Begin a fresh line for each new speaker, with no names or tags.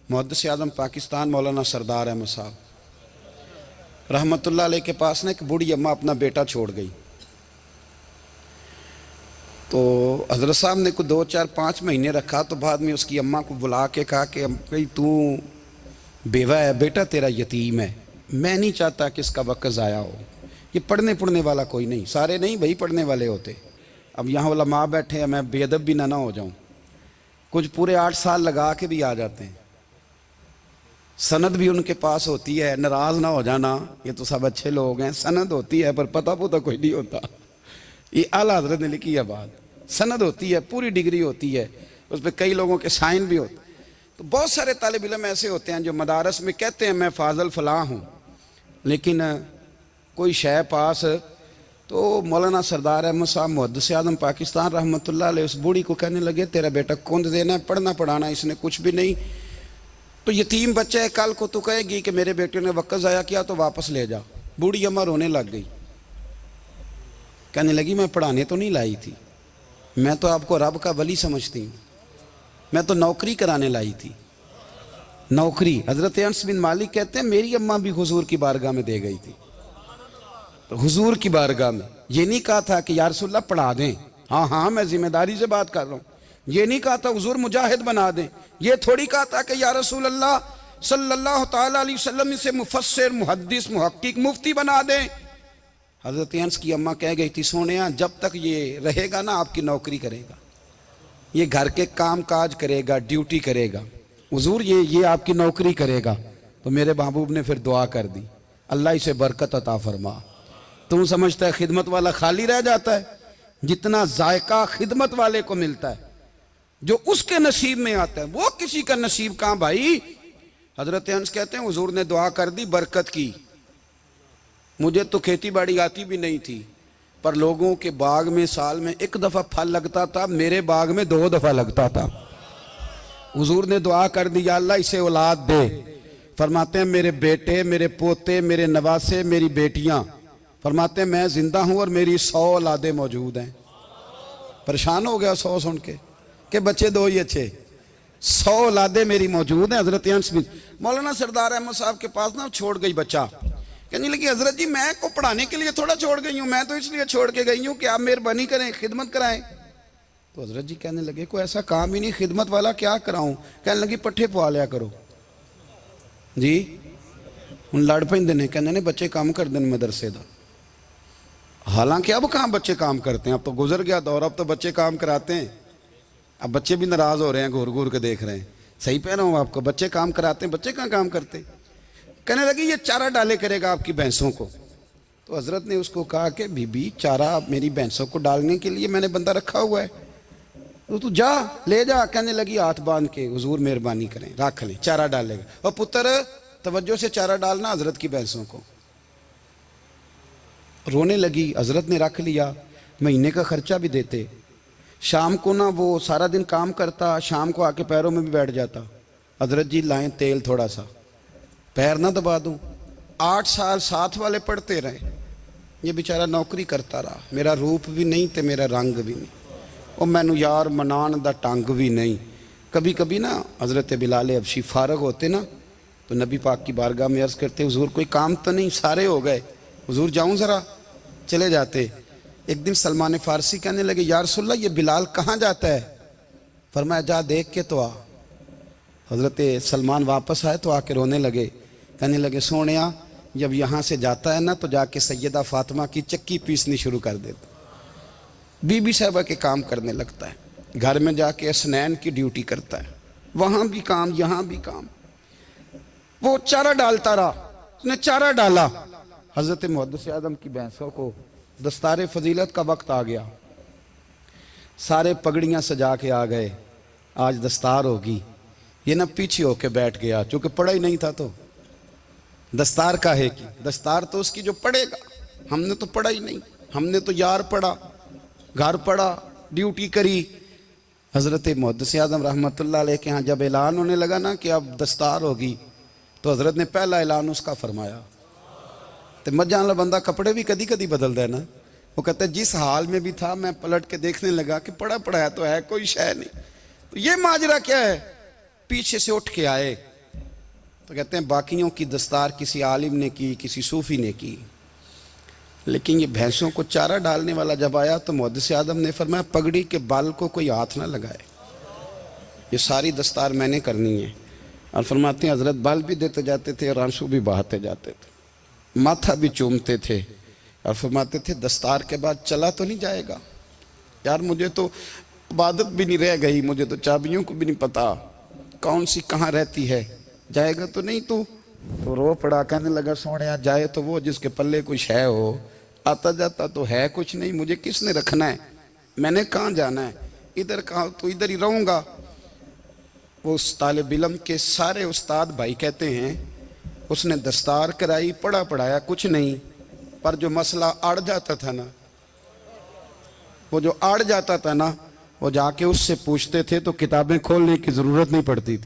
मुहद्दिस आज़म पाकिस्तान मौलाना सरदार अहमद साहब रहमतुल्लाह अलैह के पास ना एक बूढ़ी अम्मा अपना बेटा छोड़ गई। तो हज़रत साहब ने कुछ 2 4 5 महीने रखा। तो बाद में उसकी अम्मा को बुला के कहा कि भाई तू बेवा है, बेटा तेरा यतीम है, मैं नहीं चाहता कि इसका वक्त ज़ाया हो। ये पढ़ने वाला कोई नहीं, सारे नहीं भाई पढ़ने वाले होते। अब यहाँ वाला माँ बैठे हैं, मैं बेअदब भी ना हो जाऊँ। कुछ पूरे 8 साल लगा के भी आ जाते हैं, सनद भी उनके पास होती है। नाराज़ ना हो जाना, ये तो सब अच्छे लोग हैं, सनद होती है पर पता पुता कोई नहीं होता। ये आला हज़रत ने लिखी है बात, सनद होती है, पूरी डिग्री होती है, उस पर कई लोगों के साइन भी होते। तो बहुत सारे तालिब इल्म ऐसे होते हैं जो मदारस में कहते हैं मैं फाजल फलां हूँ, लेकिन कोई शय पास। तो मौलाना सरदार अहमद साहब मुहद्दिस आज़म पाकिस्तान रहमतुल्लाह अलैह उस बूढ़ी को कहने लगे तेरा बेटा कुंद देना है, पढ़ना पढ़ाना इसने कुछ भी नहीं, तो यतीम बच्चा है, कल को तू कहेगी कि मेरे बेटे ने वक्त ज़ाया किया तो वापस ले जा। बूढ़ी अम्मा रोने लग गई, कहने लगी मैं पढ़ाने तो नहीं लाई थी, मैं तो आपको रब का वली समझती हूँ, मैं तो नौकरी कराने लाई थी, नौकरी। हज़रत अनस बिन मालिक कहते हैं मेरी अम्मा भी हुजूर की बारगाह में दे गई थी। तो हुजूर की बारगाह में ये नहीं कहा था कि या रसूलल्लाह पढ़ा दें, हाँ हाँ मैं जिम्मेदारी से बात कर रहा हूँ। ये नहीं कहा था हुजूर मुजाहिद बना दें, ये थोड़ी कहा था कि या रसूलल्लाह सल्लल्लाहु तआला अलैहि वसल्लम से मुफस्सिर मुहद्दिस मुहक्किक मुफ्ती बना दें। हज़रत अनस की अम्मा कह गई थी सोनिया जब तक ये रहेगा ना आपकी नौकरी करेगा, ये घर के काम काज करेगा, ड्यूटी करेगा, हुजूर ये आपकी नौकरी करेगा। तो मेरे महबूब ने फिर दुआ कर दी, अल्लाह इसे बरकत अता फरमा। तुम समझता है खिदमत वाला खाली रह जाता है? जितना जायका खिदमत वाले को मिलता है, जो उसके नसीब में आता है, वो किसी का नसीब कहां भाई। हजरत अनस कहते हैं हुजूर ने दुआ कर दी, बरकत की। मुझे तो खेती बाड़ी आती भी नहीं थी, पर लोगों के बाग में साल में 1 दफा फल लगता था, मेरे बाग में 2 दफा लगता था। हुजूर ने दुआ कर दी अल्लाह इसे औलाद दे। फरमाते हैं मेरे बेटे, मेरे पोते, मेरे नवासे, मेरी बेटियां, फरमाते हैं मैं जिंदा हूं और मेरी 100 औलादे मौजूद हैं। परेशान हो गया 100 सुन के कि बच्चे 2 ही अच्छे, 100 औलादे मेरी मौजूद हैं। हजरत अनस बिन मौलाना सरदार अहमद साहब के पास ना छोड़ गई बच्चा, कहने लगी हजरत जी मैं को पढ़ाने के लिए थोड़ा छोड़ गई हूँ, मैं तो इसलिए छोड़ के गई हूँ कि आप मेहरबानी करें, खिदमत कराएं। तो हजरत जी कहने लगे कोई ऐसा काम ही नहीं, खिदमत वाला क्या कराऊं। कहने लगी पट्ठे पवा लिया करो जी। हूँ लड़ पेंदे ने, कहने ने बच्चे काम कर दें मदरसे का। हालांकि अब कहाँ बच्चे काम करते हैं, अब तो गुजर गया दौर, अब तो बच्चे काम कराते हैं। अब बच्चे भी नाराज हो रहे हैं, घूर घूर के देख रहे हैं। सही कह रहा हूँ आपको, बच्चे काम कराते हैं, बच्चे कहाँ काम करते। कहने लगी ये चारा डाले करेगा आपकी भैंसों को। तो हजरत ने उसको कहा कि बीबी चारा मेरी भैंसों को डालने के लिए मैंने बंदा रखा हुआ है, तो तू जा ले जा। कहने लगी हाथ बांध के हुजूर मेहरबानी करें रख लें, चारा डालेगा। और पुत्र तवज्जो से चारा डालना हजरत की भैंसों को। रोने लगी, हजरत ने रख लिया, महीने का खर्चा भी देते। शाम को ना वो सारा दिन काम करता, शाम को आके पैरों में भी बैठ जाता, हजरत जी लाएं तेल थोड़ा सा, पैर ना दबा दूं। 8 साल साथ वाले पढ़ते रहे, ये बेचारा नौकरी करता रहा, मेरा रूप भी नहीं ते मेरा रंग भी नहीं, और मैनू यार मनान दा टंग भी नहीं। कभी कभी ना हजरत बिलाल हबशी फारग होते ना, तो नबी पाक की बारगाह में अर्ज करते हुजूर कोई काम तो नहीं, सारे हो गए, हुजूर जाऊं जरा, चले जाते। एक दिन सलमान फारसी कहने लगे या रसूलल्लाह ये बिलाल कहाँ जाता है। फरमाया जा देख के तो आ। हजरत सलमान वापस आए तो आके रोने लगे, कहने लगे सोनिया जब यहाँ से जाता है ना तो जाके सैयदा फातिमा की चक्की पीसनी शुरू कर देता, बीबी साहबा के काम करने लगता है, घर में जाके स्नैन की ड्यूटी करता है, वहाँ भी काम यहाँ भी काम। वो चारा डालता रहा, उसने चारा डाला। हज़रत मुहद्दिस आज़म की भैंसों को दस्तार फजीलत का वक्त आ गया, सारे पगड़ियाँ सजा के आ गए, आज दस्तार होगी। ये ना पीछे होके बैठ गया, चूँकि पढ़ा ही नहीं था तो दस्तार काहे की, दस्तार तो उसकी जो पढ़ेगा, हमने तो पढ़ा ही नहीं, हमने तो यार पढ़ा, घर पढ़ा, ड्यूटी करी। हज़रत मुहद्दिस आज़म रहमतुल्लाह अलैह के यहाँ जब ऐलान होने लगा ना कि अब दस्तार होगी, तो हज़रत ने पहला ऐलान उसका फरमाया। तो मजा वाला बंदा कपड़े भी कदी कदी बदलता है ना, वो कहता है जिस हाल में भी था मैं पलट के देखने लगा कि पढ़ा पढ़ाया तो है, कोई शय नहीं। तो ये माजरा क्या है, पीछे से उठ के आए तो कहते हैं बाकियों की दस्तार किसी आलिम ने की, किसी सूफी ने की, लेकिन ये भैंसों को चारा डालने वाला जब आया तो मुहद्दिस आदम ने फरमाया पगड़ी के बाल को कोई हाथ ना लगाए, ये सारी दस्तार मैंने करनी है। और फरमाते हैं हजरत बाल भी देते जाते थे और आंसू भी बहाते जाते थे, माथा भी चूमते थे और फरमाते थे दस्तार के बाद चला तो नहीं जाएगा यार, मुझे तो इबादत भी नहीं रह गई, मुझे तो चाबियों को भी नहीं पता कौन सी कहाँ रहती है, जाएगा तो नहीं तू? तो रो पड़ा, कहने लगा सोने जाए तो वो जिसके पल्ले कुछ है हो, आता जाता तो है कुछ नहीं, मुझे किसने रखना है, मैंने कहाँ जाना है, इधर कहाँ तो इधर ही रहूँगा। वो उस तालिब इल्म के सारे उस्ताद भाई कहते हैं उसने दस्तार कराई, पढ़ा पढ़ाया कुछ नहीं, पर जो मसला अड़ जाता था ना, वो जो अड़ जाता था ना, वो जाके उससे पूछते थे तो किताबें खोलने की ज़रूरत नहीं पड़ती थी।